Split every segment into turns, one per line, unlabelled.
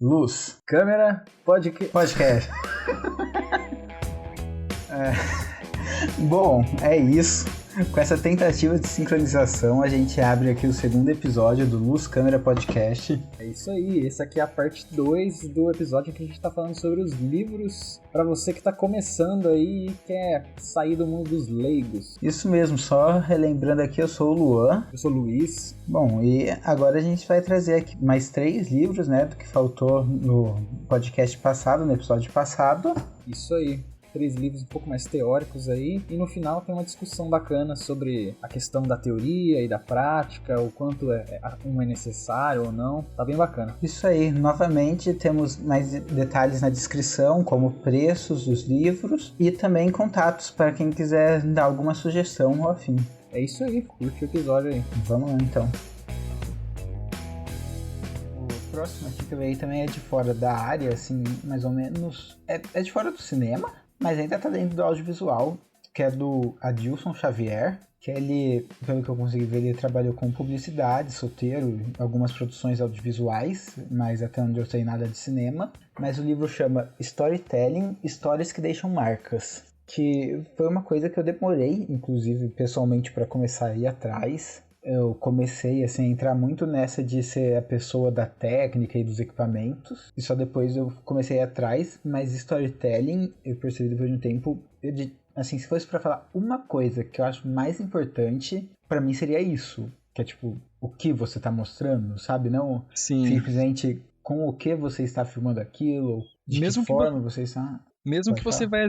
Luz, câmera, podcast. Bom, é isso. Com essa tentativa de sincronização, a gente abre aqui o segundo episódio do Luz Câmera Podcast.
É isso aí, essa aqui é a parte 2 do episódio que a gente tá falando sobre os livros para você que tá começando aí e quer sair do mundo dos leigos.
Isso mesmo, só relembrando aqui, eu sou o Luan.
Eu sou o Luiz.
Bom, e agora a gente vai trazer aqui mais 3 livros, né, do que faltou no podcast passado, no episódio passado.
Isso aí. 3 livros um pouco mais teóricos aí, e no final tem uma discussão bacana sobre a questão da teoria e da prática, o quanto um é necessário ou não, tá bem bacana.
Isso aí, novamente temos mais detalhes na descrição, como preços dos livros e também contatos para quem quiser dar alguma sugestão ou afim.
É isso aí, curte o episódio aí.
Vamos lá então. O próximo aqui que eu veio também é de fora da área, assim, mais ou menos, é de fora do cinema, mas ainda tá dentro do audiovisual, que é do Adilson Xavier, que ele, pelo que eu consegui ver, ele trabalhou com publicidade, roteiro, algumas produções audiovisuais, mas até onde eu sei nada de cinema. Mas o livro chama Storytelling, Histórias que Deixam Marcas, que foi uma coisa que eu demorei, inclusive, pessoalmente, para começar a ir atrás. Eu comecei assim, a entrar muito nessa de ser a pessoa da técnica e dos equipamentos, e só depois eu comecei a ir atrás, mas storytelling, eu percebi depois de um tempo, assim, se fosse para falar uma coisa que eu acho mais importante, para mim seria isso, que é tipo, o que você tá mostrando, sabe? Não simplesmente com o que você está filmando aquilo, de que forma você está...
Mesmo que você vai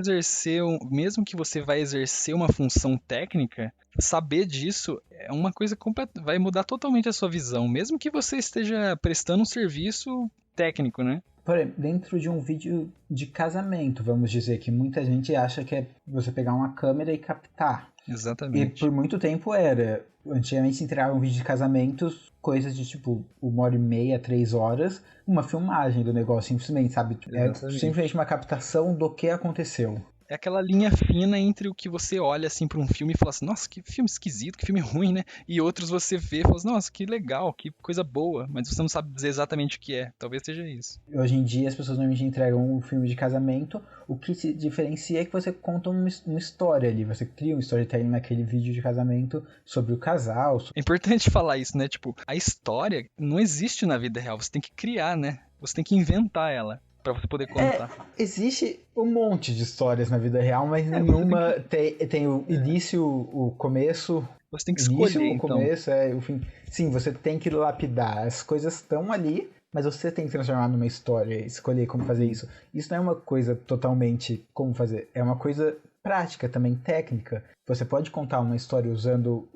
exercer uma função técnica, saber disso é uma coisa vai mudar totalmente a sua visão, mesmo que você esteja prestando um serviço técnico, né?
Por exemplo, dentro de um vídeo de casamento, vamos dizer que muita gente acha que é você pegar uma câmera e captar.
Exatamente.
E por muito tempo era. Antigamente se entregava um vídeo de casamentos, coisas de tipo 1h30, 3 horas, uma filmagem do negócio, simplesmente, sabe? É simplesmente uma captação do que aconteceu.
É aquela linha fina entre o que você olha assim para um filme e fala assim, nossa, que filme esquisito, que filme ruim, né? E outros você vê e fala assim, nossa, que legal, que coisa boa, mas você não sabe dizer exatamente o que é. Talvez seja isso.
Hoje em dia as pessoas normalmente entregam um filme de casamento, o que se diferencia é que você conta uma história ali, você cria um storytelling naquele vídeo de casamento sobre o casal.
É importante falar isso, né? Tipo, a história não existe na vida real, você tem que criar, né? Você tem que inventar ela pra você poder contar.
Existe um monte de histórias na vida real, mas nenhuma tem o início, o começo.
Você tem que escolher,
o começo, o fim. Sim, você tem que lapidar. As coisas estão ali, mas você tem que transformar numa história, escolher como fazer isso. Isso não é uma coisa totalmente como fazer, é uma coisa prática também, técnica. Você pode contar uma história usando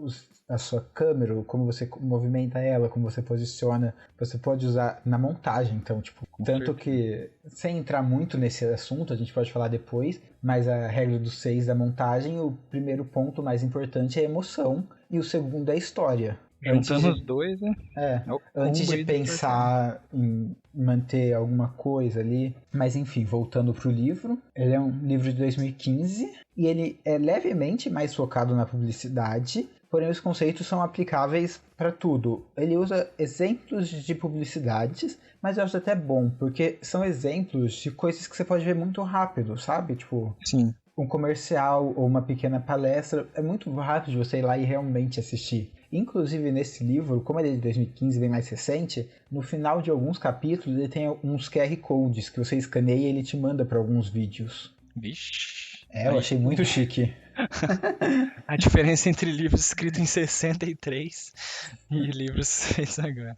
a sua câmera, como você movimenta ela, como você posiciona. Você pode usar na montagem, então, tipo, tanto que, sem entrar muito nesse assunto, a gente pode falar depois, mas a regra dos 6 da montagem, o primeiro ponto mais importante é a emoção, e o segundo é a história.
Juntando os dois, né?
Antes de pensar em manter alguma coisa ali. Mas enfim, voltando pro livro. Ele é um livro de 2015 e ele é levemente mais focado na publicidade, porém os conceitos são aplicáveis para tudo. Ele usa exemplos de publicidades, mas eu acho até bom, porque são exemplos de coisas que você pode ver muito rápido, sabe? Tipo...
Sim.
Um comercial ou uma pequena palestra, é muito rápido de você ir lá e realmente assistir. Inclusive nesse livro, como ele é de 2015, bem mais recente, no final de alguns capítulos ele tem uns QR Codes que você escaneia e ele te manda para alguns vídeos.
Vixe.
Eu achei muito chique.
A diferença entre livros escritos em 63 e livros feitos agora.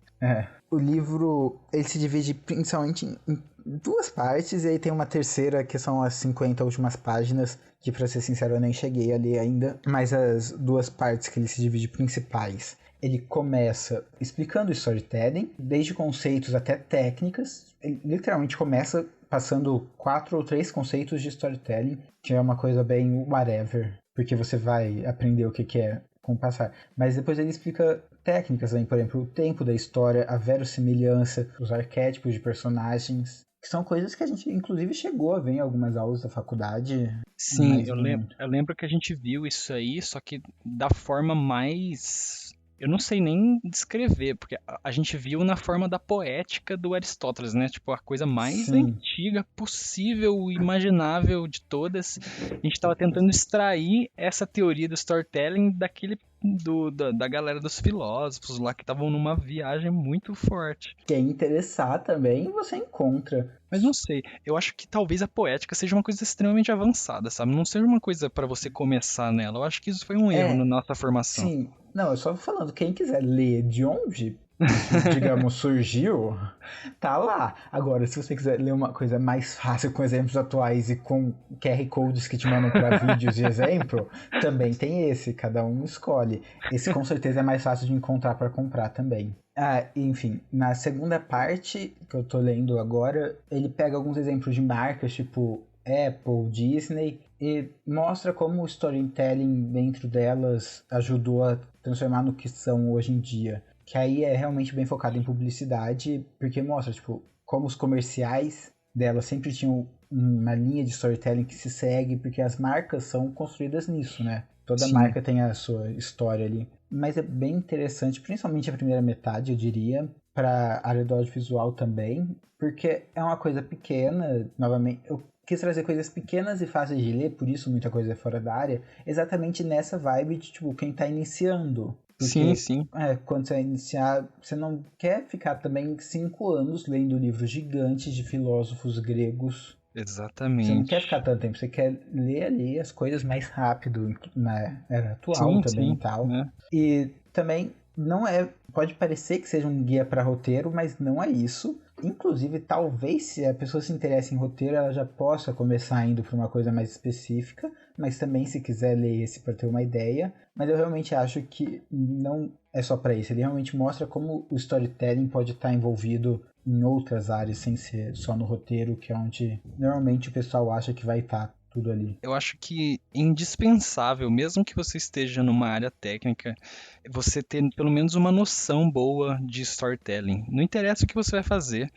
O livro ele se divide principalmente em 2 partes, e aí tem uma terceira que são as 50 últimas páginas, que pra ser sincero eu nem cheguei a ler ainda, mas as 2 partes que ele se divide principais. Ele começa explicando o storytelling, desde conceitos até técnicas. Ele literalmente começa passando 4 ou 3 conceitos de storytelling, que é uma coisa bem whatever, porque você vai aprender o que é com o passar. Mas depois ele explica técnicas também, por exemplo, o tempo da história, a verossimilhança, os arquétipos de personagens, que são coisas que a gente inclusive chegou a ver em algumas aulas da faculdade.
Sim, eu lembro que a gente viu isso aí, só que da forma mais eu não sei nem descrever, porque a gente viu na forma da poética do Aristóteles, né? Tipo, a coisa mais
Sim.
antiga possível, imaginável de todas. A gente tava tentando extrair essa teoria do storytelling da galera dos filósofos lá que estavam numa viagem muito forte.
Quem interessar também, você encontra.
Mas não sei, eu acho que talvez a poética seja uma coisa extremamente avançada, sabe? Não seja uma coisa pra você começar nela. Eu acho que isso foi um erro na
É,
nossa formação.
sim. Não, eu só falando, quem quiser ler de onde isso, digamos, surgiu, tá lá. Agora, se você quiser ler uma coisa mais fácil, com exemplos atuais e com QR Codes que te mandam para vídeos de exemplo, também tem esse, cada um escolhe. Esse com certeza é mais fácil de encontrar para comprar também. Ah, enfim, na segunda parte que eu tô lendo agora, ele pega alguns exemplos de marcas, tipo Apple, Disney, e mostra como o storytelling dentro delas ajudou a transformar no que são hoje em dia. Que aí é realmente bem focado em publicidade, porque mostra, tipo, como os comerciais delas sempre tinham uma linha de storytelling que se segue, porque as marcas são construídas nisso, né? Toda
Sim.
marca tem a sua história ali. Mas é bem interessante, principalmente a primeira metade, eu diria, para a área do audiovisual também, porque é uma coisa pequena, novamente, eu quis trazer coisas pequenas e fáceis de ler, por isso muita coisa é fora da área, exatamente nessa vibe de, tipo, quem tá iniciando.
Sim,
Porque
sim.
quando você vai iniciar, você não quer ficar também 5 anos lendo livros gigantes de filósofos gregos. Você não quer ficar
Exatamente.
tanto tempo, você quer ler ali as coisas mais rápido, na era atual
Sim,
também e
sim,
tal.
né?
E também não é. Pode parecer que seja um guia para roteiro, mas não é isso. Inclusive, talvez se a pessoa se interessa em roteiro, ela já possa começar indo para uma coisa mais específica, mas também se quiser ler esse para ter uma ideia. Mas eu realmente acho que não é só para isso. Ele realmente mostra como o storytelling pode estar envolvido em outras áreas, sem ser só no roteiro, que é onde normalmente o pessoal acha que vai estar tudo ali.
Eu acho que é indispensável, mesmo que você esteja numa área técnica, você ter pelo menos uma noção boa de storytelling. Não interessa o que você vai fazer.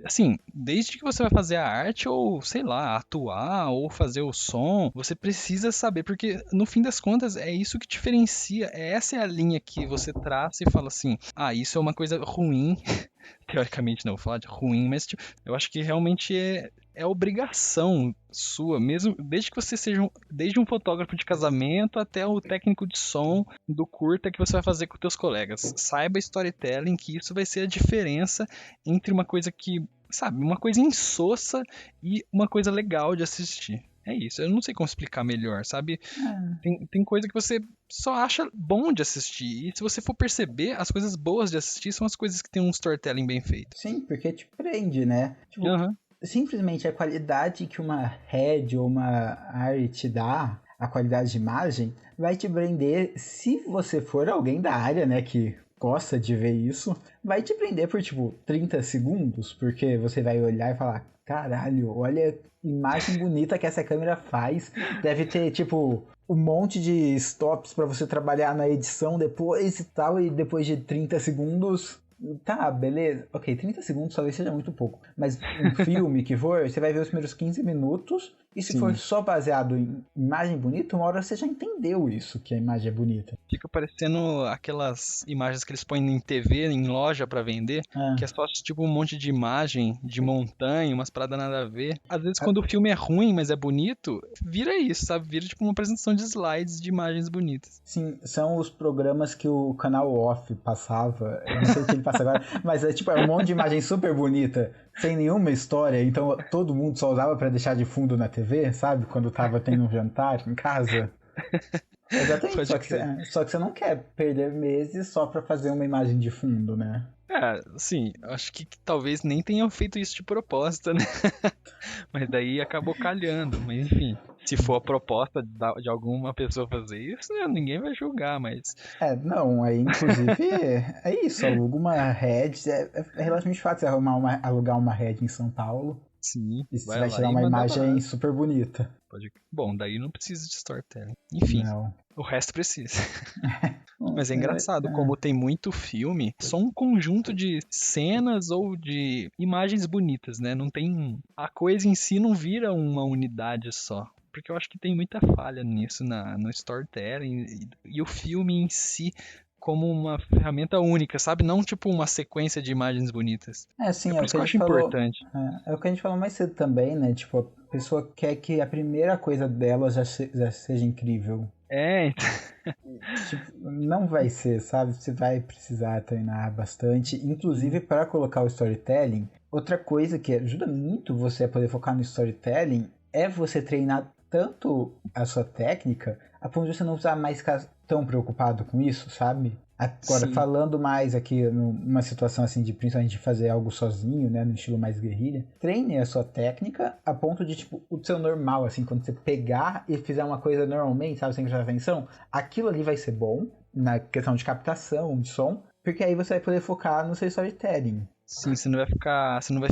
Assim, desde que você vai fazer a arte ou, sei lá, atuar ou fazer o som, você precisa saber, porque no fim das contas é isso que diferencia, essa é a linha que você traça e fala assim: "Ah, isso é uma coisa ruim". Teoricamente não, vou falar de ruim, mas tipo, eu acho que realmente é obrigação sua, mesmo desde que você seja desde um fotógrafo de casamento até o técnico de som do curta que você vai fazer com teus colegas. Saiba storytelling, que isso vai ser a diferença entre uma coisa que, sabe, uma coisa insossa e uma coisa legal de assistir. É isso, eu não sei como explicar melhor, sabe? Tem coisa que você só acha bom de assistir. E se você for perceber, as coisas boas de assistir são as coisas que tem um storytelling bem feito.
Sim, porque te prende, né? Tipo,
Aham.
simplesmente a qualidade que uma head ou uma art dá, a qualidade de imagem, vai te prender se você for alguém da área, né, que gosta de ver isso, vai te prender por, tipo, 30 segundos, porque você vai olhar e falar, caralho, olha a imagem bonita que essa câmera faz, deve ter, tipo, um monte de stops para você trabalhar na edição depois e tal, e depois de 30 segundos tá, beleza. Ok, 30 segundos talvez seja muito pouco. Mas um filme que for, você vai ver os primeiros 15 minutos. E se for
Sim.
só baseado em imagem bonita, uma hora você já entendeu isso, que a imagem é bonita.
Fica parecendo aquelas imagens que eles põem em TV, em loja pra vender, que é
Ah,
só tipo um monte de imagem de montanha, umas paradas nada a ver. Às vezes quando o filme é ruim, mas é bonito, vira isso, sabe? Vira tipo uma apresentação de slides de imagens bonitas.
sim, são os programas que o canal Off passava. Eu não sei o que ele passa agora, mas é tipo, é um monte de imagem super bonita, sem nenhuma história. Então todo mundo só usava pra deixar de fundo na TV, sabe? Quando tava tendo um jantar em casa. Exatamente,
Pode crer.
só que você não quer perder meses só pra fazer uma imagem de fundo, né?
É, sim, acho que talvez nem tenham feito isso de propósito, né? Mas daí acabou calhando. Mas enfim, se for a proposta de alguma pessoa fazer isso, né, ninguém vai julgar, mas
Não, aí inclusive é isso, aluga uma head, é relativamente fácil alugar uma head em São Paulo
sim,
e você
vai
vai
lá
tirar
e
uma
manda
imagem
lá.
super bonita.
Bom, daí não precisa de storytelling. Enfim,
Não.
o resto precisa.
Bom,
Mas é engraçado, como tem muito filme, só um conjunto de cenas ou de imagens bonitas, né? Não tem. A coisa em si não vira uma unidade só. Porque eu acho que tem muita falha nisso no storytelling. E o filme em si como uma ferramenta única, sabe? Não tipo uma sequência de imagens bonitas.
Sim,
Por
o
isso
que
que
a
eu
gente
acho
falou.
importante.
É o que a gente falou mais cedo também, né? Tipo, a pessoa quer que a primeira coisa dela já seja incrível.
Então.
Tipo, não vai ser, sabe? Você vai precisar treinar bastante, inclusive para colocar o storytelling. Outra coisa que ajuda muito você a poder focar no storytelling é você treinar tanto a sua técnica a ponto de você não precisar mais ficar tão preocupado com isso, sabe? Agora,
Sim.
falando mais aqui numa situação assim de principalmente de fazer algo sozinho, né, no estilo mais guerrilha, treine a sua técnica a ponto de, tipo, o seu normal, assim, quando você pegar e fizer uma coisa normalmente, sabe, sem prestar atenção, aquilo ali vai ser bom na questão de captação, de som, porque aí você vai poder focar no seu storytelling.
Sim, você não vai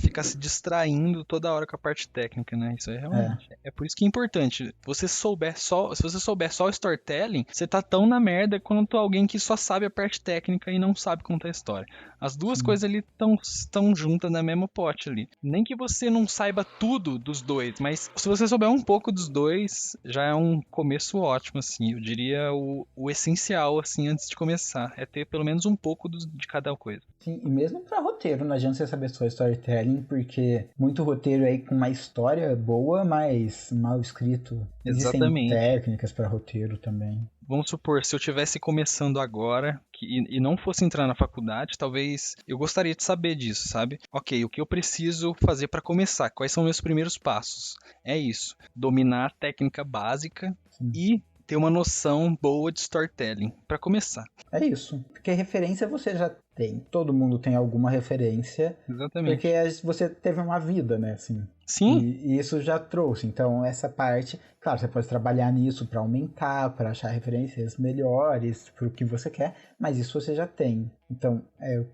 ficar se distraindo toda hora com a parte técnica, né? Isso é realmente. É por isso que é importante. Se você souber só o storytelling, você tá tão na merda quanto alguém que só sabe a parte técnica e não sabe contar a história. As duas coisas ali estão juntas na mesma pote ali. Nem que você não saiba tudo dos dois, mas se você souber um pouco dos dois, já é um começo ótimo, assim. Eu diria o essencial, assim, antes de começar. É ter pelo menos um pouco de cada coisa.
Sim, e mesmo pra roteiro, não adianta você saber só storytelling, porque muito roteiro aí com uma história boa, mas mal escrito. Existem
Exatamente.
técnicas pra roteiro também.
Vamos supor, se eu estivesse começando agora e não fosse entrar na faculdade, talvez eu gostaria de saber disso, sabe? Ok, o que eu preciso fazer para começar? Quais são meus primeiros passos? É isso. Dominar a técnica básica e ter uma noção boa de storytelling para começar.
É isso. Porque referência você já tem. Todo mundo tem alguma referência.
Exatamente.
Porque você teve uma vida, né? Assim.
Sim.
E isso já trouxe. Então, essa parte, claro, você pode trabalhar nisso para aumentar, para achar referências melhores para o que você quer, mas isso você já tem. Então,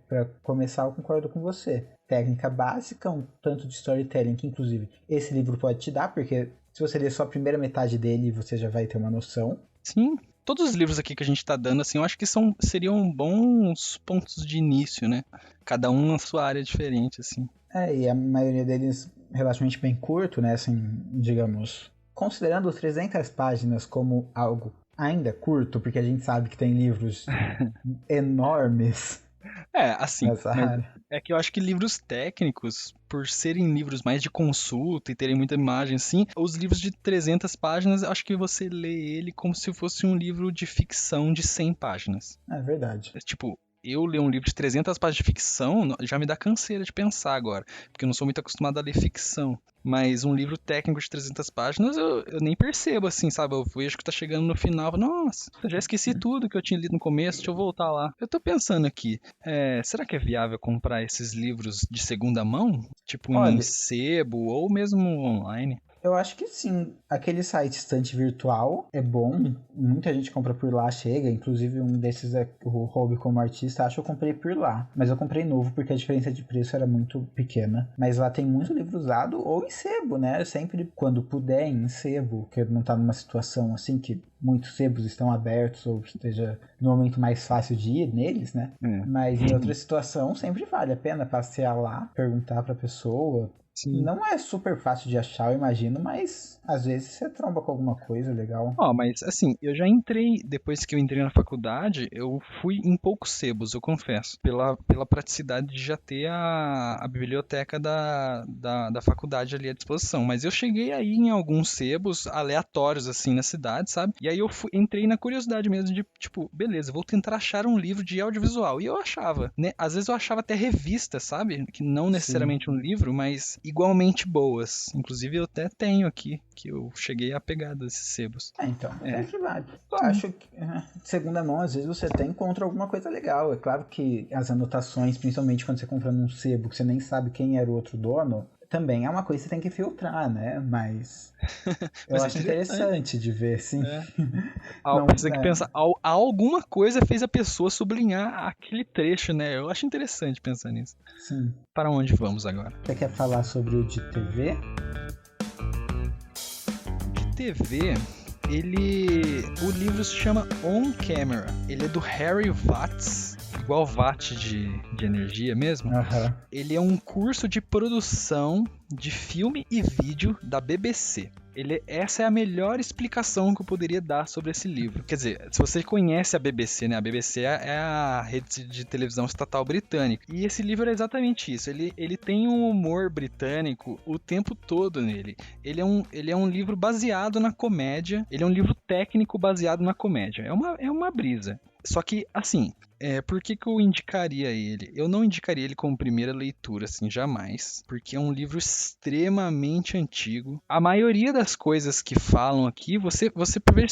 para começar, eu concordo com você. Técnica básica, um tanto de storytelling que, inclusive, esse livro pode te dar, porque se você ler só a primeira metade dele, você já vai ter uma noção.
Sim. Todos os livros aqui que a gente tá dando, assim, eu acho que seriam bons pontos de início, né? Cada um na sua área diferente, assim.
E a maioria deles relativamente bem curto, né? Assim, digamos, considerando os 300 páginas como algo ainda curto, porque a gente sabe que tem livros enormes
Assim,
nessa área.
é que eu acho que livros técnicos, por serem livros mais de consulta e terem muita imagem, assim, os livros de 300 páginas, eu acho que você lê ele como se fosse um livro de ficção de 100 páginas.
É verdade.
Tipo, eu ler um livro de 300 páginas de ficção já me dá canseira de pensar agora, porque eu não sou muito acostumado a ler ficção. Mas um livro técnico de 300 páginas eu nem percebo, assim, sabe? Eu vejo que tá chegando no final, nossa, eu já esqueci tudo que eu tinha lido no começo, deixa eu voltar lá. Eu tô pensando aqui, será que é viável comprar esses livros de segunda mão? Tipo em sebo ou mesmo online?
Eu acho que sim. Aquele site Estante Virtual é bom. Muita gente compra por lá, chega. Inclusive um desses é o Hobby como Artista. Acho que eu comprei por lá. Mas eu comprei novo porque a diferença de preço era muito pequena. Mas lá tem muito livro usado ou em sebo, né? Sempre quando puder em sebo. Porque não tá numa situação assim que muitos sebos estão abertos ou esteja no momento mais fácil de ir neles, né? Mas em outra situação sempre vale a pena passear lá, perguntar pra pessoa.
Sim.
Não é super fácil de achar, eu imagino, mas às vezes você tromba com alguma coisa legal.
Mas assim, eu já entrei, depois que eu entrei na faculdade, eu fui em poucos sebos, eu confesso, pela praticidade de já ter a biblioteca da faculdade ali à disposição. Mas eu cheguei aí em alguns sebos aleatórios, assim, na cidade, sabe? E aí eu entrei na curiosidade mesmo de, tipo, beleza, vou tentar achar um livro de audiovisual. E eu achava, né? Às vezes eu achava até revistas, sabe? Que não necessariamente um livro, mas igualmente boas. Inclusive eu até tenho aqui, que eu cheguei a pegar desses sebos.
Então, sempre vale. Eu acho que, de segunda mão, às vezes você até encontra alguma coisa legal. É claro que as anotações, principalmente quando você compra num sebo que você nem sabe quem era o outro dono, também é uma coisa que você tem que filtrar, né? Mas eu acho interessante de ver, sim.
Você tem que pensar, alguma coisa fez a pessoa sublinhar aquele trecho, né? Eu acho interessante pensar nisso.
Sim.
Para onde vamos agora?
Você quer falar sobre o de TV?
De TV, o livro se chama On Camera. Ele é do Harry Watts, igual Watt de energia mesmo.
Uhum.
Ele é um curso de produção de filme e vídeo da BBC. Essa é a melhor explicação que eu poderia dar sobre esse livro. Quer dizer, se você conhece a BBC, né? A BBC é a rede de televisão estatal britânica. E esse livro é exatamente isso. Ele tem um humor britânico o tempo todo nele. Ele é um livro baseado na comédia. Ele é um livro técnico baseado na comédia. É uma brisa. Só que, assim, por que eu indicaria ele? Eu não indicaria ele como primeira leitura, assim, jamais. Porque é um livro extremamente antigo. A maioria das coisas que falam aqui, você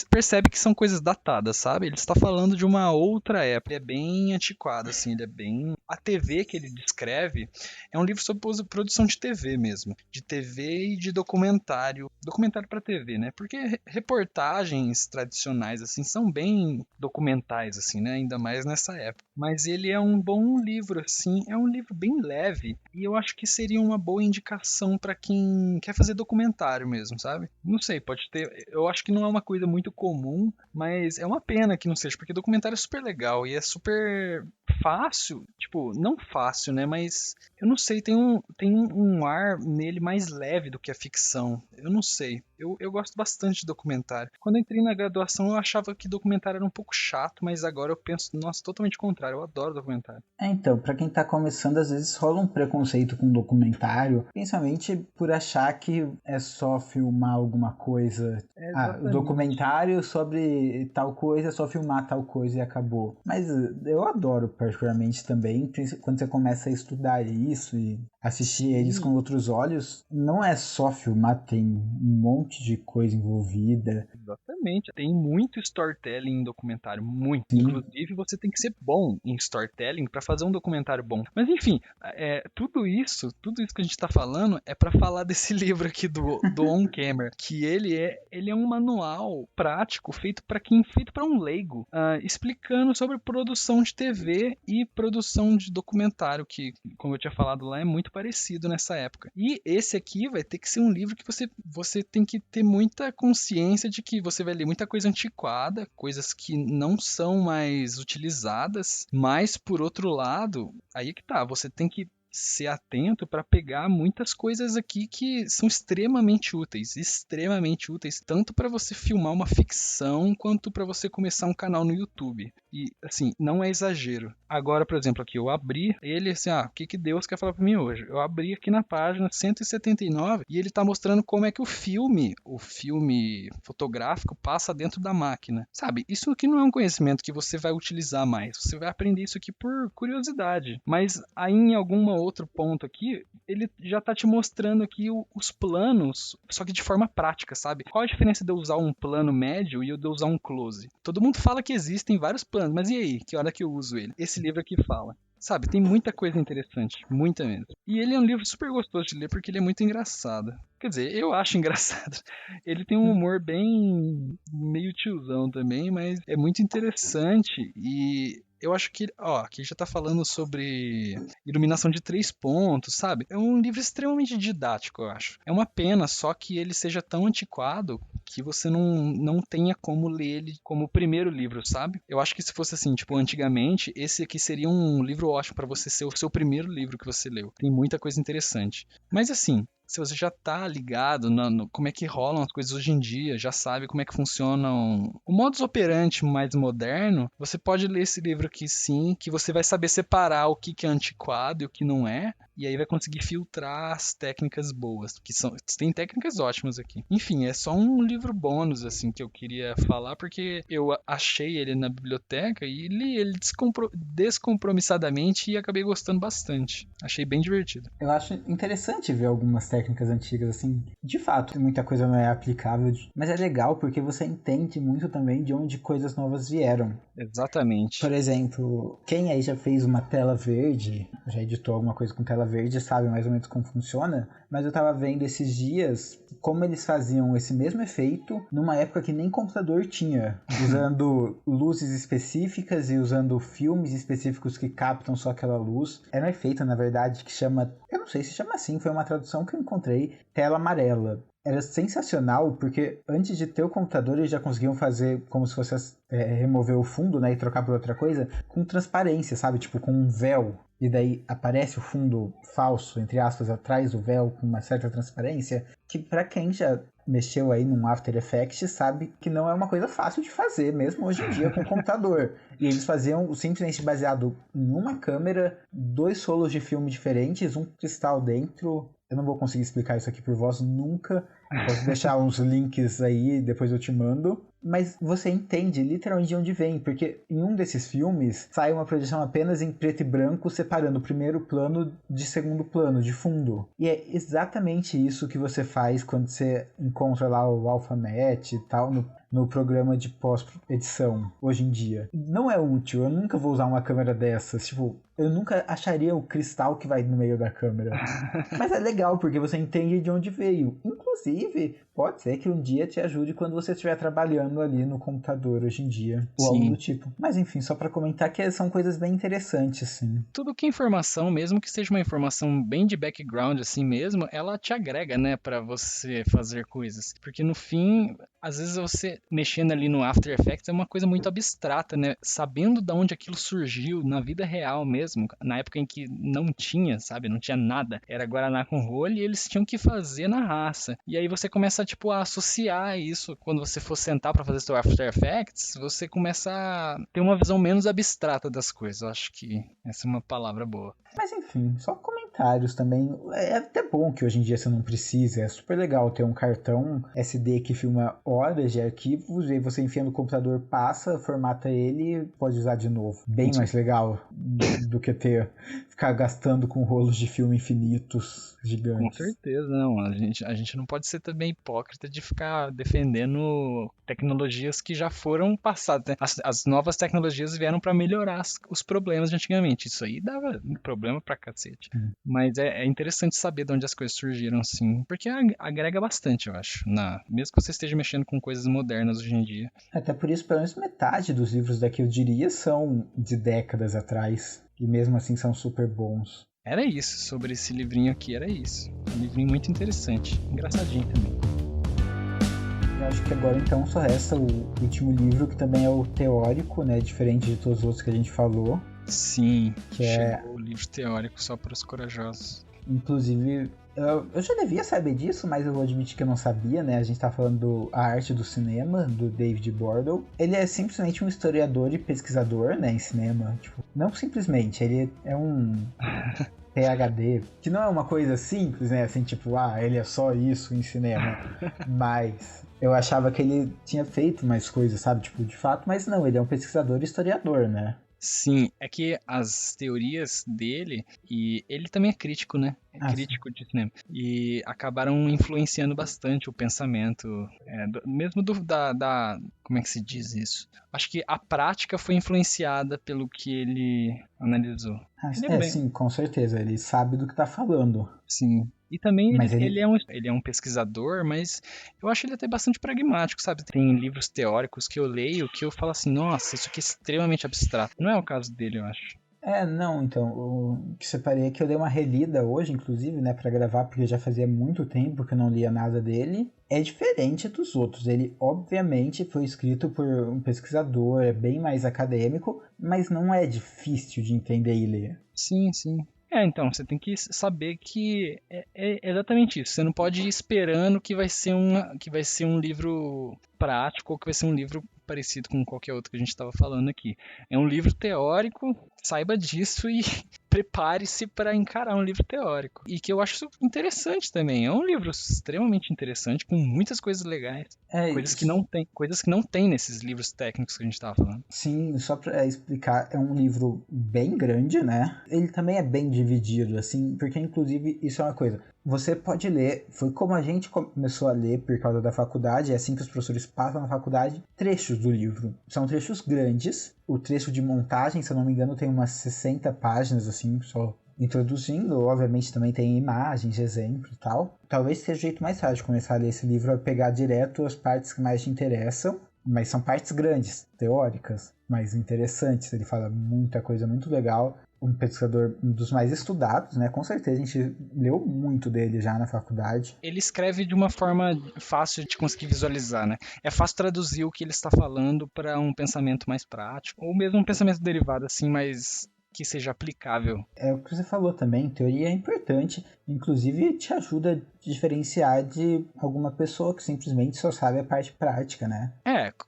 percebe que são coisas datadas, sabe? Ele está falando de uma outra época. Ele é bem antiquado, assim, ele é bem... A TV que ele descreve é um livro sobre produção de TV mesmo. De TV e de documentário. Documentário para TV, né? Porque reportagens tradicionais, assim, são bem documentais, assim, né? Ainda mais nessa época. Mas ele é um bom livro, assim, é um livro bem leve e eu acho que seria uma boa indicação para quem quer fazer documentário mesmo, sabe? Não sei, pode ter, eu acho que não é uma coisa muito comum, mas é uma pena que não seja, porque documentário é super legal e é super fácil, tipo, não fácil, né, mas eu não sei, tem um ar nele mais leve do que a ficção, eu não sei. Eu gosto bastante de documentário. Quando eu entrei na graduação, eu achava que documentário era um pouco chato, mas agora eu penso, nossa, totalmente contrário. Eu adoro documentário.
Então, pra quem tá começando, às vezes rola um preconceito com documentário, principalmente por achar que é só filmar alguma coisa. O documentário sobre tal coisa, é só filmar tal coisa e acabou. Mas eu adoro particularmente também, quando você começa a estudar isso e assistir eles com outros olhos, não é só filmar, tem um monte de coisa envolvida.
Exatamente, tem muito storytelling em documentário, muito.
Sim.
Inclusive, você tem que ser bom em storytelling para fazer um documentário bom. Mas enfim, tudo isso que a gente tá falando é para falar desse livro aqui do On Camera, que ele é um manual prático feito para um leigo, explicando sobre produção de TV e produção de documentário, que, como eu tinha falado lá, é muito parecido nessa época. E esse aqui vai ter que ser um livro que você tem que ter muita consciência de que você vai ler muita coisa antiquada, coisas que não são mais utilizadas, mas por outro lado, aí é que tá, você tem que ser atento para pegar muitas coisas aqui que são extremamente úteis, tanto para você filmar uma ficção quanto para você começar um canal no YouTube. E assim, não é exagero. Agora, por exemplo, aqui eu abri ele assim, o que Deus quer falar para mim hoje? Eu abri aqui na página 179 e ele tá mostrando como é que o filme fotográfico passa dentro da máquina. Sabe? Isso aqui não é um conhecimento que você vai utilizar mais. Você vai aprender isso aqui por curiosidade. Mas aí em alguma outro ponto aqui, ele já tá te mostrando aqui os planos, só que de forma prática, sabe? Qual a diferença de eu usar um plano médio e eu de eu usar um close? Todo mundo fala que existem vários planos, mas e aí? Que hora que eu uso ele? Esse livro aqui fala. Sabe, tem muita coisa interessante, muita mesmo. E ele é um livro super gostoso de ler porque ele é muito engraçado. Quer dizer, eu acho engraçado. Ele tem um humor bem meio tiozão também, mas é muito interessante e eu acho que, aqui já tá falando sobre iluminação de 3 pontos, sabe? É um livro extremamente didático, eu acho. É uma pena só que ele seja tão antiquado que você não tenha como ler ele como o primeiro livro, sabe? Eu acho que se fosse assim, tipo, antigamente, esse aqui seria um livro ótimo para você ser o seu primeiro livro que você leu. Tem muita coisa interessante. Mas assim, se você já tá ligado no como é que rolam as coisas hoje em dia, já sabe como é que funcionam o modus operandi mais moderno, você pode ler esse livro aqui sim, que você vai saber separar o que é antiquado e o que não é, e aí vai conseguir filtrar as técnicas boas, que tem técnicas ótimas aqui. Enfim, é só um livro bônus assim que eu queria falar, porque eu achei ele na biblioteca e li ele descompromissadamente e acabei gostando bastante. Achei bem divertido.
Eu acho interessante ver algumas técnicas antigas, assim. De fato, muita coisa não é aplicável, mas é legal porque você entende muito também de onde coisas novas vieram.
Exatamente.
Por exemplo, quem aí já fez uma tela verde, já editou alguma coisa com tela verde, sabe mais ou menos como funciona, mas eu tava vendo esses dias como eles faziam esse mesmo efeito numa época que nem computador tinha, usando luzes específicas e usando filmes específicos que captam só aquela luz. Era um efeito, na verdade, que chama, eu não sei se chama assim, foi uma tradução que eu encontrei, tela amarela. Era sensacional, porque antes de ter o computador eles já conseguiam fazer como se fosse remover o fundo, né, e trocar por outra coisa, com transparência, sabe? Tipo, com um véu. e daí aparece o fundo falso, entre aspas, atrás do véu, com uma certa transparência, que pra quem já mexeu aí num After Effects sabe que não é uma coisa fácil de fazer, mesmo hoje em dia com computador. E eles faziam simplesmente baseado em uma câmera, 2 rolos de filme diferentes, um cristal dentro. Eu não vou conseguir explicar isso aqui por voz nunca. Posso deixar uns links aí, depois eu te mando. Mas você entende literalmente de onde vem, porque em um desses filmes sai uma projeção apenas em preto e branco, separando o primeiro plano de segundo plano, de fundo. E é exatamente isso que você faz quando você encontra lá o Alphamet e tal, no programa de pós-edição, hoje em dia. Não é útil, eu nunca vou usar uma câmera dessas, tipo, eu nunca acharia o cristal que vai no meio da câmera. Mas é legal, porque você entende de onde veio. Inclusive, pode ser que um dia te ajude quando você estiver trabalhando ali no computador hoje em dia, ou algo do tipo. Mas enfim, só pra comentar que são coisas bem interessantes, assim.
Tudo que é informação, mesmo que seja uma informação bem de background assim mesmo, ela te agrega, né, pra você fazer coisas. Porque no fim, às vezes você mexendo ali no After Effects é uma coisa muito abstrata, né? Sabendo de onde aquilo surgiu na vida real mesmo, na época em que não tinha, sabe? Não tinha nada. Era Guaraná com rolha e eles tinham que fazer na raça. E aí você começa, tipo, a associar isso. Quando você for sentar pra fazer seu After Effects, você começa a ter uma visão menos abstrata das coisas. Eu acho que essa é uma palavra boa.
Mas enfim, só comentários também. É até bom que hoje em dia você não precisa. É super legal ter um cartão SD que filma horas de arquivos e aí você enfia no computador, passa, formata ele e pode usar de novo. Bem mais legal do que ficar gastando com rolos de filme infinitos, gigantes.
Com certeza, não. A gente não pode ser também hipócrita de ficar defendendo tecnologias que já foram passadas, né? As novas tecnologias vieram para melhorar os problemas de antigamente. Isso aí dava problema pra cacete. Mas é interessante saber de onde as coisas surgiram, assim. Porque agrega bastante, eu acho. Mesmo que você esteja mexendo com coisas modernas hoje em dia.
Até por isso, pelo menos metade dos livros daqui, eu diria, são de décadas atrás. E mesmo assim são super bons.
Era isso, sobre esse livrinho aqui, era isso. Um livrinho muito interessante. Engraçadinho também.
Eu acho que agora então só resta o último livro, que também é o teórico, né? Diferente de todos os outros que a gente falou.
Sim,
que
chegou o livro teórico só para os corajosos.
Inclusive, eu já devia saber disso, mas eu vou admitir que eu não sabia, né? A gente tá falando A Arte do Cinema, do David Bordel. Ele é simplesmente um historiador e pesquisador, né, em cinema. Tipo, não simplesmente, ele é um PhD, que não é uma coisa simples, né? Assim, tipo, ele é só isso em cinema. Mas eu achava que ele tinha feito mais coisas, sabe? Tipo, de fato, mas não, ele é um pesquisador e historiador, né?
Sim, é que as teorias dele, e ele também é crítico, né? É crítico de cinema. E acabaram influenciando bastante o pensamento, mesmo como é que se diz isso? Acho que a prática foi influenciada pelo que ele analisou.
Sim, com certeza, ele sabe do que tá falando.
Sim. E também ele é um pesquisador, mas eu acho ele até bastante pragmático, sabe? Tem livros teóricos que eu leio que eu falo assim, nossa, isso aqui é extremamente abstrato. Não é o caso dele, eu acho.
Não, então, o que separei é que eu dei uma relida hoje, inclusive, né, pra gravar, porque já fazia muito tempo que eu não lia nada dele. É diferente dos outros, ele obviamente foi escrito por um pesquisador, é bem mais acadêmico, mas não é difícil de entender e ler.
Sim, sim. Então, você tem que saber que é exatamente isso. Você não pode ir esperando que vai ser um livro prático ou que vai ser um livro parecido com qualquer outro que a gente estava falando aqui. É um livro teórico, saiba disso e prepare-se para encarar um livro teórico. E que eu acho interessante também. É um livro extremamente interessante, com muitas coisas legais. Coisas que não tem nesses livros técnicos que a gente estava falando.
Sim, só para explicar, é um livro bem grande, né? Ele também é bem dividido, assim, porque inclusive isso é uma coisa. Você pode ler, foi como a gente começou a ler por causa da faculdade, é assim que os professores passam na faculdade, trechos do livro. São trechos grandes, o trecho de montagem, se eu não me engano, tem umas 60 páginas, assim, só introduzindo. Obviamente também tem imagens, exemplo e tal. Talvez seja o jeito mais fácil de começar a ler esse livro, é pegar direto as partes que mais te interessam, mas são partes grandes, teóricas, mas interessantes. Ele fala muita coisa muito legal. Um pesquisador dos mais estudados, né? Com certeza a gente leu muito dele já na faculdade.
Ele escreve de uma forma fácil de conseguir visualizar, né? É fácil traduzir o que ele está falando para um pensamento mais prático, ou mesmo um pensamento derivado assim, mais que seja aplicável.
É o que você falou também, teoria é importante, inclusive te ajuda a diferenciar de alguma pessoa que simplesmente só sabe a parte prática, né?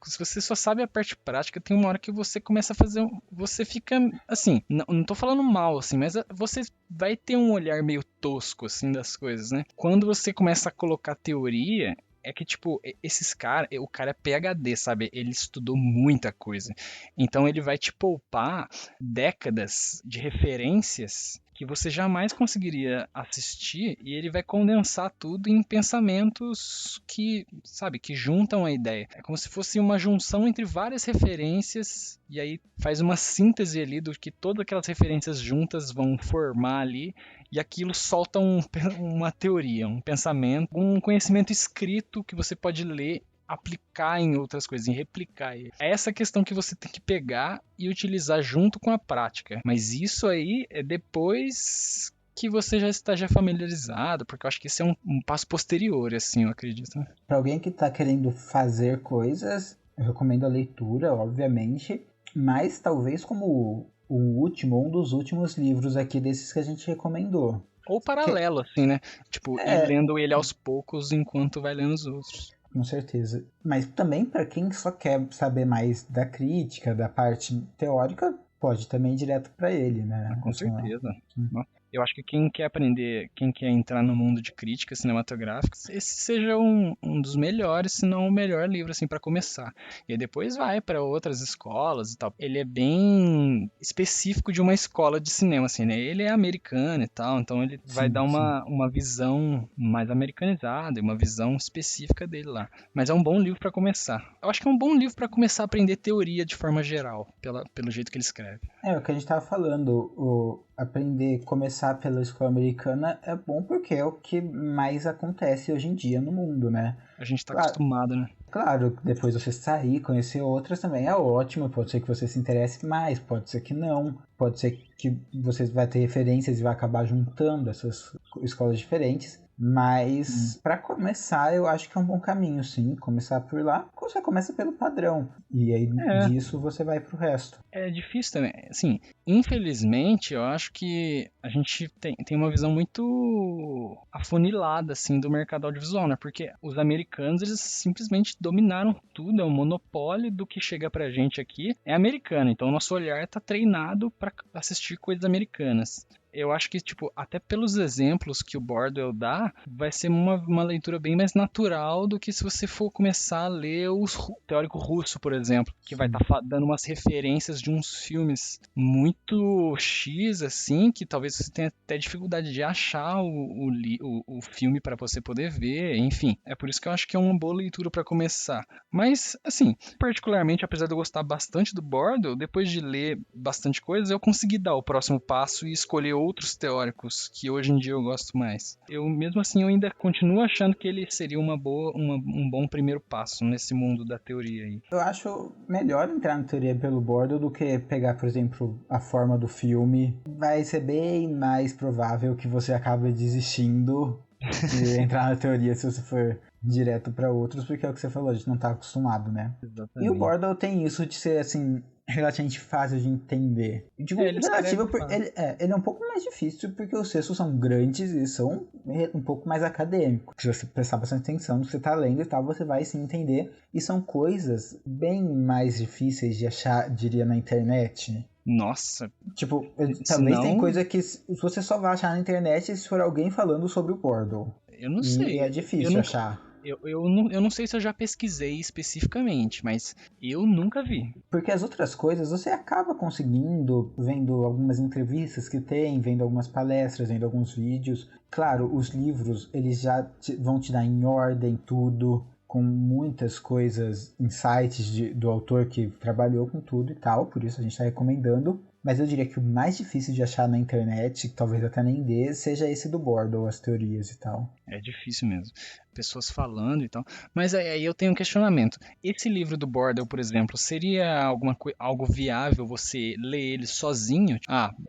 Se você só sabe a parte prática, tem uma hora que você começa a fazer. Você fica. Assim, não tô falando mal, assim, mas você vai ter um olhar meio tosco, assim, das coisas, né? Quando você começa a colocar teoria. É que, tipo, esses caras, o cara é PhD, sabe? Ele estudou muita coisa. Então ele vai te poupar décadas de referências que você jamais conseguiria assistir e ele vai condensar tudo em pensamentos que, sabe, que juntam a ideia. É como se fosse uma junção entre várias referências e aí faz uma síntese ali do que todas aquelas referências juntas vão formar ali e aquilo solta uma teoria, um pensamento, um conhecimento escrito que você pode ler, aplicar em outras coisas, em replicar. É essa questão que você tem que pegar e utilizar junto com a prática. Mas isso aí é depois que você já esteja familiarizado, porque eu acho que isso é um passo posterior, assim, eu acredito. Né?
Para alguém que está querendo fazer coisas, eu recomendo a leitura, obviamente, mas talvez como o último, um dos últimos livros aqui desses que a gente recomendou.
Ou paralelo, assim, né? Tipo, ir lendo ele aos poucos enquanto vai lendo os outros.
Com certeza. Mas também para quem só quer saber mais da crítica, da parte teórica, pode também ir direto para ele, né?
Com certeza. Eu acho que quem quer aprender, quem quer entrar no mundo de crítica cinematográfica, esse seja um dos melhores, se não o melhor livro assim para começar. E aí depois vai para outras escolas e tal. Ele é bem específico de uma escola de cinema, assim, né? Ele é americano e tal, então ele vai dar uma visão mais americanizada, uma visão específica dele lá. Mas é um bom livro para começar. Eu acho que é um bom livro para começar a aprender teoria de forma geral, pelo jeito que ele escreve.
É o que a gente tava falando, começar pela escola americana é bom porque é o que mais acontece hoje em dia no mundo, né?
A gente tá acostumado, né?
Claro, depois você sair, conhecer outras também é ótimo, pode ser que você se interesse mais, pode ser que não, pode ser que você vai ter referências e vai acabar juntando essas escolas diferentes. Mas para começar, eu acho que é um bom caminho, sim. Começar por lá, você começa pelo padrão. E aí disso você vai pro resto.
É difícil também. Assim, infelizmente, eu acho que a gente tem uma visão muito afunilada, assim, do mercado audiovisual, né? Porque os americanos, eles simplesmente dominaram tudo. É um monopólio do que chega pra gente aqui. É americano, então o nosso olhar tá treinado para assistir coisas americanas. Eu acho que, tipo, até pelos exemplos que o Bordwell dá, vai ser uma leitura bem mais natural do que se você for começar a ler o teórico russo, por exemplo, que vai estar dando umas referências de uns filmes muito X, assim, que talvez você tenha até dificuldade de achar o filme para você poder ver, enfim. É por isso que eu acho que é uma boa leitura para começar. Mas, assim, particularmente, apesar de eu gostar bastante do Bordwell, depois de ler bastante coisa, eu consegui dar o próximo passo e escolher outros teóricos que hoje em dia eu gosto mais. Eu, mesmo assim, eu ainda continuo achando que ele seria um bom primeiro passo nesse mundo da teoria aí.
Eu acho melhor entrar na teoria pelo Bordwell do que pegar, por exemplo, a forma do filme. Vai ser bem mais provável que você acabe desistindo de entrar na teoria se você for direto para outros, porque é o que você falou, a gente não tá acostumado, né?
Exatamente.
E o Bordwell tem isso de ser, assim, relativamente fácil de entender. Digo, relativo, ele é um pouco mais difícil porque os textos são grandes e são um pouco mais acadêmicos. Se você prestar bastante atenção no que você está lendo e tal, você vai sim entender. E são coisas bem mais difíceis de achar, diria, na internet.
Nossa.
Tipo, talvez tem coisa que você só vai achar na internet se for alguém falando sobre o Bordwell.
Eu não sei.
E é difícil achar.
Eu não sei se eu já pesquisei especificamente, mas eu nunca vi.
Porque as outras coisas você acaba conseguindo, vendo algumas entrevistas que tem, vendo algumas palestras, vendo alguns vídeos. Claro, os livros, eles já vão te dar em ordem tudo, com muitas coisas, insights do autor que trabalhou com tudo e tal, por isso a gente está recomendando. Mas eu diria que o mais difícil de achar na internet, talvez até nem dê, seja esse do Bordwell, as teorias e tal.
É difícil mesmo. Pessoas falando e tal. Mas aí eu tenho um questionamento. Esse livro do Bordwell, por exemplo, seria algo viável você ler ele sozinho?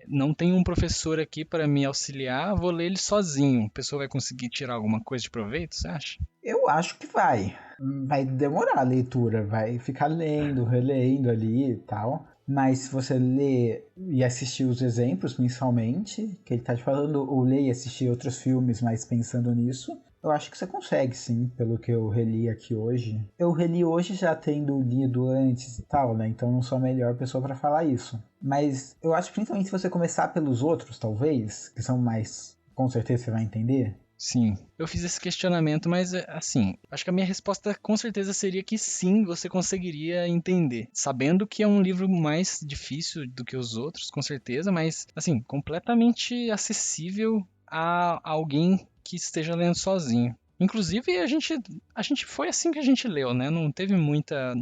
Não tem um professor aqui para me auxiliar, vou ler ele sozinho. A pessoa vai conseguir tirar alguma coisa de proveito, você acha?
Eu acho que vai. Vai demorar a leitura, vai ficar lendo, relendo ali e tal. Mas se você ler e assistir os exemplos, principalmente, que ele tá te falando, ou ler e assistir outros filmes, mas pensando nisso, eu acho que você consegue, sim, pelo que eu reli aqui hoje. Eu reli hoje já tendo lido antes e tal, né? Então não sou a melhor pessoa pra falar isso. Mas eu acho que principalmente se você começar pelos outros, talvez, que são mais... Com certeza você vai entender.
Sim, eu fiz esse questionamento, mas assim, acho que a minha resposta com certeza seria que sim, você conseguiria entender, sabendo que é um livro mais difícil do que os outros, com certeza, mas assim, completamente acessível a alguém que esteja lendo sozinho. Inclusive, a gente foi assim que a gente leu, né? Não teve muita.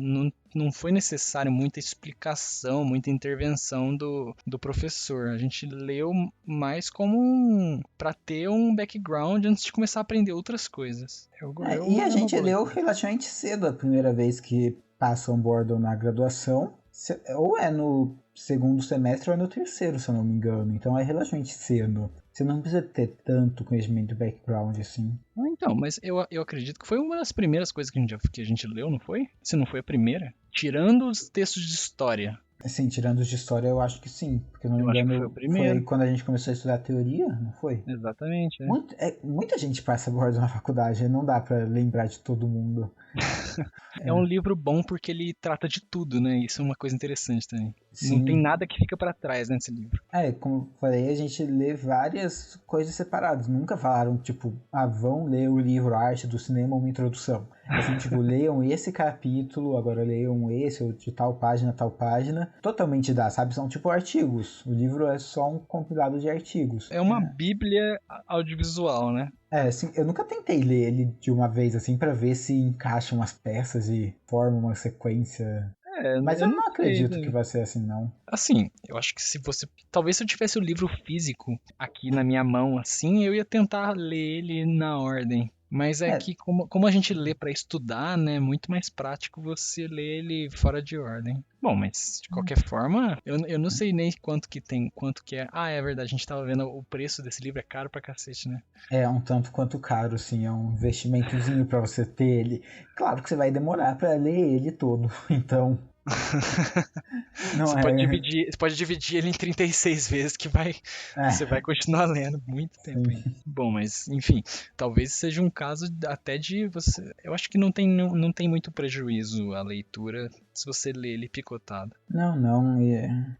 Não foi necessário muita explicação, muita intervenção do professor. A gente leu mais como para ter um background antes de começar a aprender outras coisas.
E a
É uma
gente
boa
leu
ideia.
relativamente cedo a primeira vez que passa um Bordon na graduação. Ou é no segundo semestre ou é no terceiro, se eu não me engano. Então é relativamente cedo. Você não precisa ter tanto conhecimento do background assim.
Ah, então, mas eu acredito que foi uma das primeiras coisas que a gente leu, não foi? Se não foi a primeira? Tirando os textos de história.
Assim, tirando os de história, eu acho que sim. Porque, se eu não me
Eu acho que foi o
engano, foi
primeiro.
quando a gente começou a estudar teoria, não foi?
Exatamente, é.
Muita gente passa Bordon na faculdade, não dá pra lembrar de todo mundo.
É um livro bom porque ele trata de tudo, né? Isso é uma coisa interessante também. Não tem
Sim.
nada que fica pra trás nesse livro.
Como eu falei, a gente lê várias coisas separadas. Nunca falaram, tipo, vão ler o livro Arte do Cinema, uma introdução. Assim, tipo, leiam esse capítulo, agora leiam esse, ou de tal página. Totalmente dá, sabe? São tipo artigos. O livro é só um compilado de artigos.
É uma bíblia audiovisual, né?
Assim, eu nunca tentei ler ele de uma vez, assim, pra ver se encaixa umas peças e forma uma sequência. Mas eu
Eu não
não
sei,
acredito que
né?
vai ser assim, não.
Assim, eu acho que se você. Talvez se eu tivesse o livro físico aqui na minha mão, assim, eu ia tentar ler ele na ordem. Mas é
É,
que, como a gente lê pra estudar, né? É muito mais prático você ler ele fora de ordem. Bom, mas de qualquer forma, eu não sei nem quanto que tem, quanto que é. Ah, é verdade, a gente tava vendo o preço desse livro, é caro pra cacete, né?
é um tanto quanto caro, assim, é um investimentozinho pra você ter ele. Claro que você vai demorar pra ler ele todo, então não é.
Você pode dividir ele em 36 vezes que você vai
É,
continuar lendo muito tempo
sim.
ainda. Bom, mas enfim, talvez seja um caso até de você. Eu acho que não tem muito prejuízo a leitura se você lê ele picotado.
Não, não.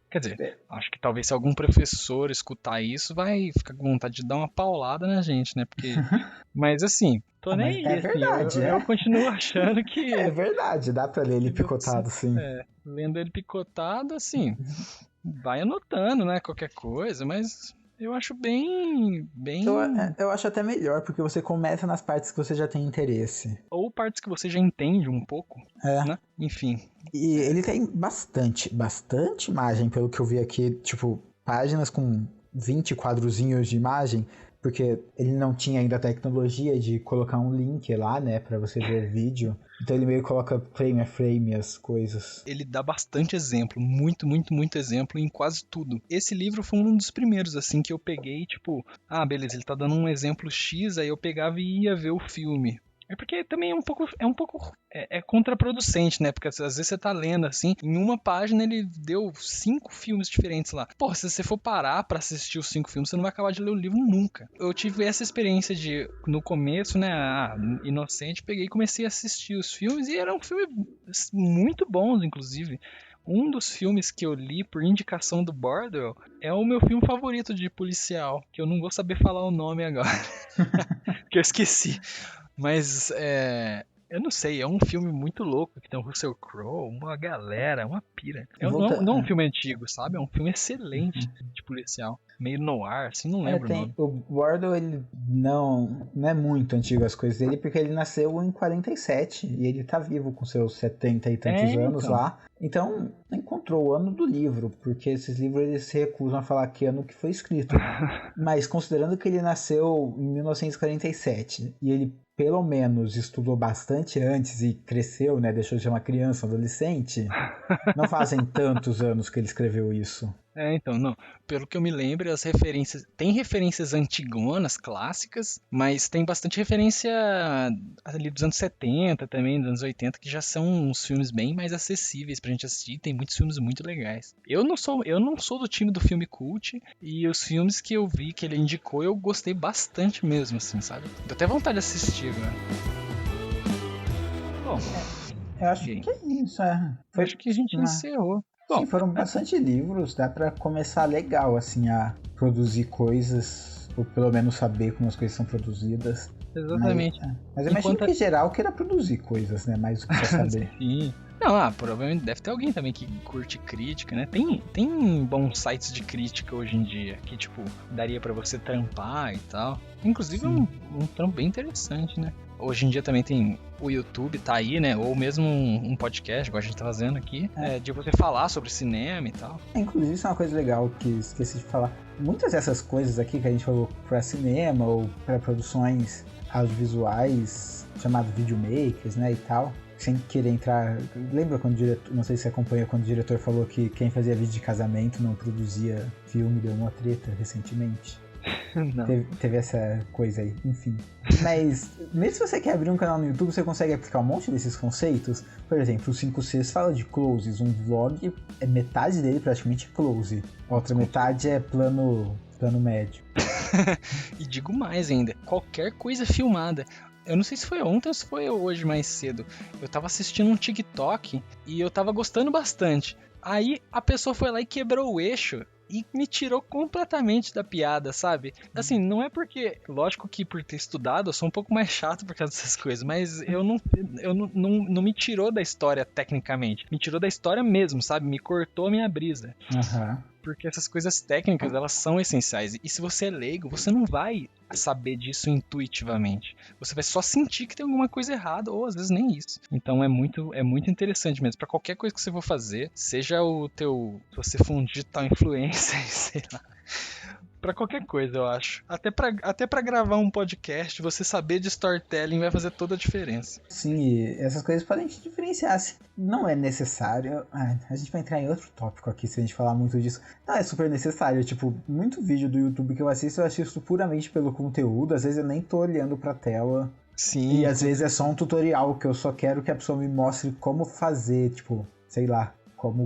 Quer dizer, acho que talvez se algum professor escutar isso, vai ficar com vontade de dar uma paulada na gente, né? Mas assim, tô
Mas
nem
é
aí, assim,
verdade,
eu continuo achando
É
que,
verdade, dá pra ler ele
você,
picotado, sim.
lendo ele picotado, assim, vai anotando, né? Qualquer coisa, mas eu acho bem.
Eu acho até melhor, porque você começa nas partes que você já tem interesse.
Ou partes que você já entende um pouco,
É.
né? Enfim.
E ele tem bastante imagem, pelo que eu vi aqui, tipo, páginas com 20 quadrozinhos de imagem, porque ele não tinha ainda a tecnologia de colocar um link lá, né, pra você ver o vídeo. Então ele meio que coloca frame a frame as coisas.
Ele dá bastante exemplo, muito exemplo em quase tudo. Esse livro foi um dos primeiros, assim, que eu peguei, tipo, beleza, ele tá dando um exemplo X, aí eu pegava e ia ver o filme. É porque também é contraproducente, né? Porque às vezes você tá lendo assim, em uma página ele deu 5 filmes diferentes lá. Pô, se você for parar pra assistir os 5 filmes, você não vai acabar de ler o livro nunca. Eu tive essa experiência de, no começo, né, inocente, peguei e comecei a assistir os filmes e eram filmes muito bons, inclusive. Um dos filmes que eu li por indicação do Bordwell é o meu filme favorito de policial, que eu não vou saber falar o nome agora, que eu esqueci. Mas eu não sei, é um filme muito louco que tem o Russell Crowe, uma galera, uma pira. Não é um filme antigo, sabe? É um filme excelente de policial. Meio noir, assim, não lembro o nome.
O Wardle, ele não é muito antigo as coisas dele, porque ele nasceu em 47 e ele tá vivo com seus 70 e tantos anos
Então.
lá. Então, encontrou o ano do livro, porque esses livros eles se recusam a falar que ano que foi escrito. Mas considerando que ele nasceu em 1947 e ele pelo menos estudou bastante antes e cresceu, né, deixou de ser uma criança, adolescente, não fazem tantos anos que ele escreveu isso.
Então, não. Pelo que eu me lembro, as referências. Tem referências antigonas, clássicas, mas tem bastante referência ali dos anos 70 também, dos anos 80, que já são uns filmes bem mais acessíveis pra gente assistir. Tem muitos filmes muito legais. Eu não sou do time do filme cult, e os filmes que eu vi que ele indicou, eu gostei bastante mesmo, assim, sabe? Deu até vontade de assistir agora. Bom,
Eu acho
ok.
que é isso, é. Foi
Acho que a gente
uma...
encerrou.
Sim,
Bom,
foram bastante livros, dá pra começar legal, assim, a produzir coisas, ou pelo menos saber como as coisas são produzidas.
exatamente.
Mas eu imagino
Enquanto
que em geral queira produzir coisas, né? Mais do que só saber.
Sim. Não, provavelmente deve ter alguém também que curte crítica, né? Tem bons sites de crítica hoje em dia que, tipo, daria pra você trampar e tal. Inclusive é
Sim.
um trampo bem interessante, né? Hoje em dia também tem o YouTube, tá aí, né? Ou mesmo um podcast, igual a gente tá fazendo aqui, de você falar sobre cinema e tal.
Inclusive, isso é uma coisa legal que esqueci de falar. Muitas dessas coisas aqui que a gente falou para cinema ou para produções audiovisuais, chamado videomakers, né, e tal, sem querer entrar... Lembra quando o diretor, não sei se você acompanha, quando o diretor falou que quem fazia vídeo de casamento não produzia filme, deu uma treta recentemente?
Não.
Teve essa coisa aí, enfim. Mas, mesmo se você quer abrir um canal no YouTube, você consegue aplicar um monte desses conceitos. Por exemplo, o 5Cs fala de closes. Um vlog, metade dele praticamente é close. A outra metade é plano médio.
E digo mais ainda, qualquer coisa filmada. Eu não sei se foi ontem ou se foi hoje mais cedo. Eu tava assistindo um TikTok e eu tava gostando bastante. Aí a pessoa foi lá e quebrou o eixo e me tirou completamente da piada, sabe? Assim, não é porque, lógico que por ter estudado eu sou um pouco mais chato por causa dessas coisas, mas eu não me tirou da história tecnicamente. Me tirou da história mesmo, sabe? Me cortou a minha brisa.
Aham.
Porque essas coisas técnicas, elas são essenciais. E se você é leigo, você não vai saber disso intuitivamente. Você vai só sentir que tem alguma coisa errada, ou às vezes nem isso. Então é muito interessante mesmo. Pra qualquer coisa que você for fazer, seja o teu... Se você for um digital influencer, sei lá. Pra qualquer coisa, eu acho. Até pra gravar um podcast, você saber de storytelling vai fazer toda a diferença.
Sim, e essas coisas podem te diferenciar. Se não é necessário. A gente vai entrar em outro tópico aqui se a gente falar muito disso. Não, é super necessário. Tipo, muito vídeo do YouTube que eu assisto puramente pelo conteúdo. Às vezes eu nem tô olhando pra tela.
Sim,
E às vezes é só um tutorial que eu só quero que a pessoa me mostre como fazer, tipo, sei lá, como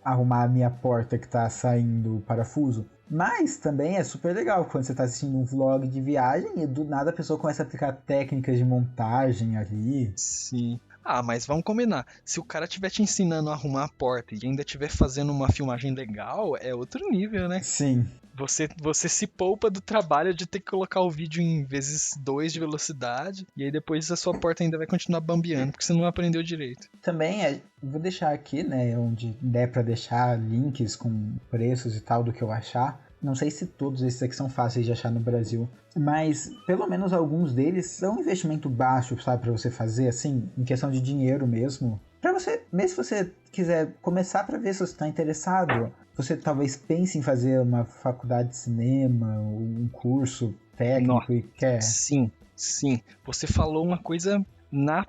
arrumar a minha porta que tá saindo o parafuso. Mas também é super legal quando você tá assistindo um vlog de viagem e do nada a pessoa começa a aplicar técnicas de montagem ali.
sim. Mas vamos combinar. Se o cara estiver te ensinando a arrumar a porta e ainda estiver fazendo uma filmagem legal, é outro nível, né?
Sim,
Você se poupa do trabalho de ter que colocar o vídeo em vezes 2 de velocidade, e aí depois a sua porta ainda vai continuar bambeando, porque você não aprendeu direito.
também vou deixar aqui, né, onde der pra deixar links com preços e tal do que eu achar. Não sei se todos esses aqui são fáceis de achar no Brasil, mas pelo menos alguns deles são um investimento baixo, sabe, pra você fazer, assim, em questão de dinheiro mesmo. Pra você, mesmo se você quiser começar pra ver se você está interessado, você talvez pense em fazer uma faculdade de cinema, ou um curso técnico
Nossa,
e quer.
sim, sim. Você falou uma coisa na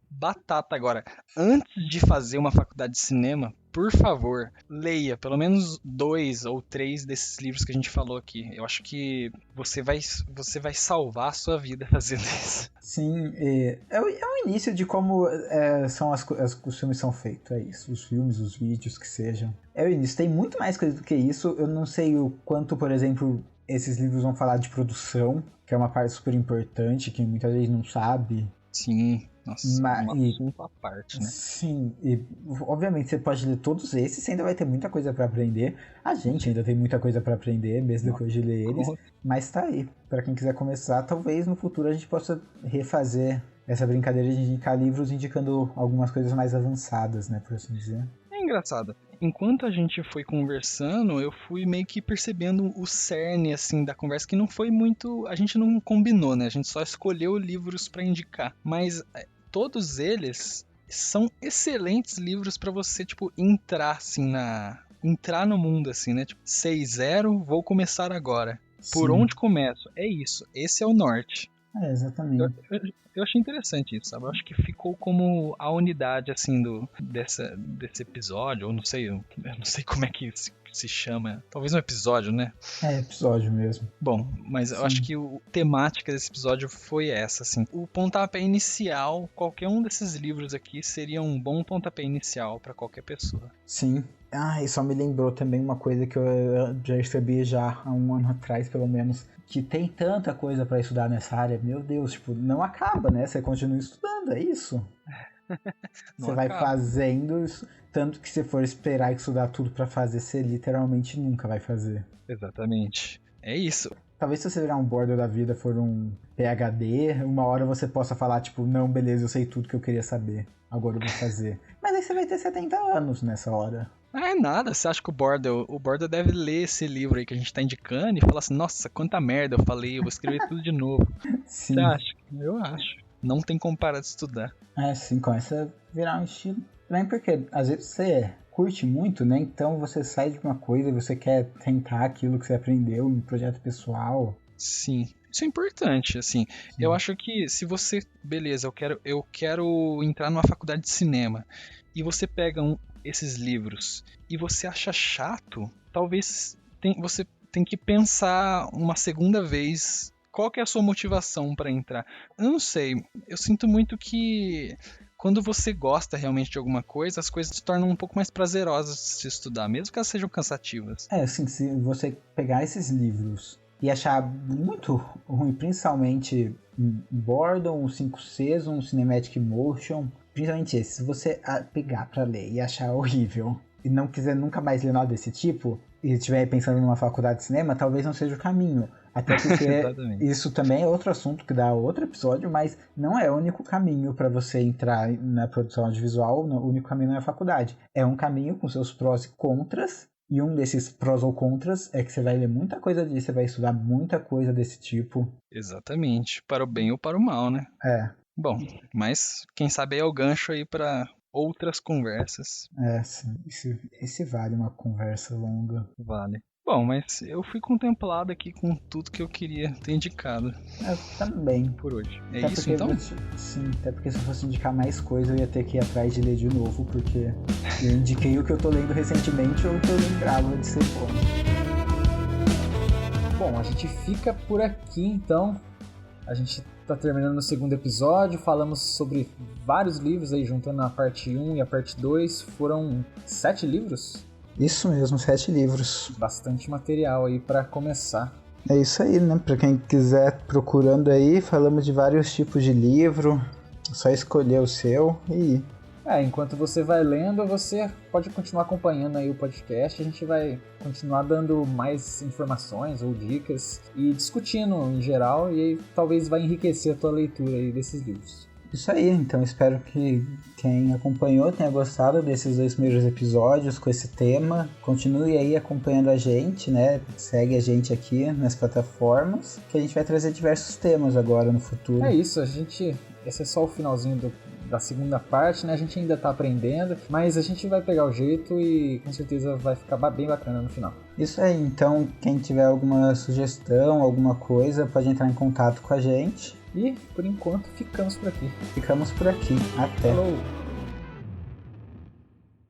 batata agora. Antes de fazer uma faculdade de cinema, por favor, leia pelo menos 2 ou 3 desses livros que a gente falou aqui. Eu acho que você vai salvar a sua vida fazendo isso.
Sim, é o início de como são os filmes são feitos, é isso. Os filmes, os vídeos, que sejam. É o início, tem muito mais coisa do que isso. Eu não sei o quanto, por exemplo, esses livros vão falar de produção, que é uma parte super importante, que muita gente não sabe.
Sim, nossa,
Mas,
um assunto à parte, né?
sim, e obviamente você pode ler todos esses, você ainda vai ter muita coisa pra aprender. A gente ainda tem muita coisa pra aprender, mesmo depois de ler eles. Mas tá aí, pra quem quiser começar, talvez no futuro a gente possa refazer essa brincadeira de indicar livros indicando algumas coisas mais avançadas, né, por assim dizer.
É engraçado. Enquanto a gente foi conversando, eu fui meio que percebendo o cerne, assim, da conversa, que não foi muito... A gente não combinou, né? A gente só escolheu livros pra indicar. Mas todos eles são excelentes livros pra você, tipo, entrar, assim, entrar no mundo, assim, né? Tipo, 6-0, vou começar agora. Por
Sim.
onde começo? É isso. Esse é o norte.
Exatamente.
Eu achei interessante isso, sabe? Eu acho que ficou como a unidade, assim, desse episódio, ou não sei, eu não sei como é que se chama. Talvez um episódio, né?
É episódio mesmo.
Bom, mas eu acho que a temática desse episódio foi essa, assim. O pontapé inicial, qualquer um desses livros aqui seria um bom pontapé inicial para qualquer pessoa.
Sim. E só me lembrou também uma coisa que eu já recebi já há um ano atrás, pelo menos, que tem tanta coisa pra estudar nessa área, meu Deus, tipo, não acaba, né? Você continua estudando, é isso. Você vai fazendo isso, tanto que se for esperar estudar tudo pra fazer, você literalmente nunca vai fazer.
Exatamente. É isso.
Talvez se você virar um border da vida, for um PhD, uma hora você possa falar, tipo, não, beleza, eu sei tudo que eu queria saber, agora eu vou fazer. Mas aí você vai ter 70 anos nessa hora.
É nada, você acha que o Borda deve ler esse livro aí que a gente tá indicando e falar assim, nossa, quanta merda eu falei, eu vou escrever tudo de novo.
Sim.
Você acha? Eu acho. Não tem como parar de estudar.
Sim, começa a virar um estilo. Também porque às vezes você curte muito, né? Então você sai de uma coisa e você quer tentar aquilo que você aprendeu em projeto pessoal.
Sim. Isso é importante, assim.
Sim.
Eu acho que se você, beleza, eu quero entrar numa faculdade de cinema e você pega esses livros e você acha chato, talvez você tem que pensar uma segunda vez qual que é a sua motivação para entrar. Eu não sei, eu sinto muito que quando você gosta realmente de alguma coisa, as coisas se tornam um pouco mais prazerosas de se estudar, mesmo que elas sejam cansativas.
Assim, se você pegar esses livros e achar muito ruim, principalmente Boredom, 5 Seasons, Cinematic Motion, principalmente esse, se você pegar pra ler e achar horrível e não quiser nunca mais ler nada desse tipo, e estiver pensando numa faculdade de cinema, talvez não seja o caminho. Até porque isso também é outro assunto que dá outro episódio, mas não é o único caminho para você entrar na produção audiovisual, o único caminho não é a faculdade. É um caminho com seus prós e contras, e um desses prós ou contras é que você vai ler muita coisa disso, você vai estudar muita coisa desse tipo.
Exatamente, para o bem ou para o mal, né? Bom, mas quem sabe é o gancho aí para outras conversas.
Sim, esse vale uma conversa longa.
Vale. Bom, mas eu fui contemplado aqui com tudo que eu queria ter indicado.
Eu também.
Por hoje. É
até
isso então?
Sim, até porque se eu fosse indicar mais coisa eu ia ter que ir atrás de ler de novo, porque eu indiquei o que eu tô lendo recentemente ou o que eu lembrava de ser bom.
Bom, a gente fica por aqui então. A gente tá terminando o segundo episódio, falamos sobre vários livros aí, juntando a parte 1 e a parte 2. Foram 7 livros?
Isso mesmo, 7 livros.
Bastante material aí pra começar.
É isso aí, né? Pra quem quiser procurando aí, falamos de vários tipos de livro. É só escolher o seu e...
enquanto você vai lendo, você pode continuar acompanhando aí o podcast. A gente vai continuar dando mais informações ou dicas e discutindo em geral, e aí talvez vai enriquecer a tua leitura aí desses livros.
Isso aí, então espero que quem acompanhou tenha gostado desses 2 primeiros episódios com esse tema. Continue aí acompanhando a gente, né? Segue a gente aqui nas plataformas, que a gente vai trazer diversos temas agora no futuro.
É isso, esse é só o finalzinho da segunda parte, né? A gente ainda tá aprendendo, mas a gente vai pegar o jeito e com certeza vai ficar bem bacana no final.
Isso aí, então quem tiver alguma sugestão, alguma coisa, pode entrar em contato com a gente.
E, por enquanto, ficamos por aqui.
Ficamos por aqui. Até.
Falou!